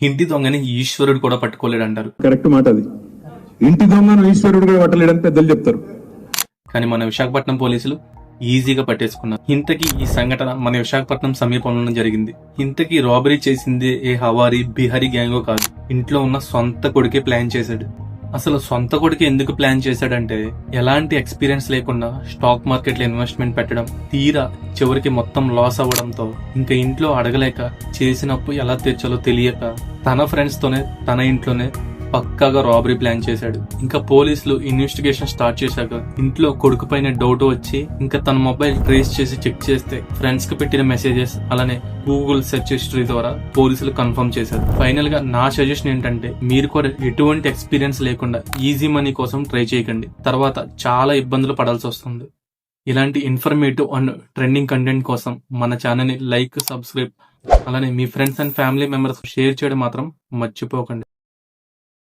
ఇంటి దొంగని ఈశ్వరుడు కూడా పట్టుకోలేడు అంటారు. కరెక్ట్ మాట అది. ఇంటి దొంగను ఈశ్వరుడు కూడా పట్టలేడని పెద్దలు చెప్తారు. కానీ మన విశాఖపట్నం పోలీసులు ఈజీగా పట్టేసుకున్నారు. ఇంతకీ ఈ సంఘటన మన విశాఖపట్నం సమీపంలోనే జరిగింది. ఇంతకీ రాబరీ చేసింది ఏ హవారీ బిహారీ గ్యాంగో కాదు, ఇంట్లో ఉన్న సొంత కొడుకే ప్లాన్ చేశాడు. అసలు సొంత కొడుకు ఎందుకు ప్లాన్ చేశాడంటే, ఎలాంటి ఎక్స్పీరియన్స్ లేకుండా స్టాక్ మార్కెట్ లో ఇన్వెస్ట్మెంట్ పెట్టడం, తీరా చివరికి మొత్తం లాస్ అవ్వడంతో ఇంకా ఇంట్లో అడగలేక, చేసినప్పు ఎలా తీర్చాలో తెలియక తన ఫ్రెండ్స్ తోనే తన ఇంట్లోనే పక్కాగా రాబరీ ప్లాన్ చేశాడు. ఇంకా పోలీసులు ఇన్వెస్టిగేషన్ స్టార్ట్ చేశాక ఇంట్లో కొడుకు పైన డౌట్ వచ్చి ఇంకా తన మొబైల్ ట్రేస్ చేసి చెక్ చేస్తే ఫ్రెండ్స్ కి పెట్టిన మెసేజెస్ అలానే గూగుల్ సెర్చ్ హిస్టరీ ద్వారా పోలీసులు కన్ఫర్మ్ చేశారు. ఫైనల్ గా నా సజెషన్ ఏంటంటే, మీరు కూడా ఎటువంటి ఎక్స్పీరియన్స్ లేకుండా ఈజీ మనీ కోసం ట్రై చేయకండి. తర్వాత చాలా ఇబ్బందులు పడాల్సి వస్తుంది. ఇలాంటి ఇన్ఫర్మేటివ్ అండ్ ట్రెండింగ్ కంటెంట్ కోసం మన ఛానల్ ని లైక్, సబ్స్క్రైబ్ అలానే మీ friends and family members share చేయడం మాత్రం మర్చిపోకండి.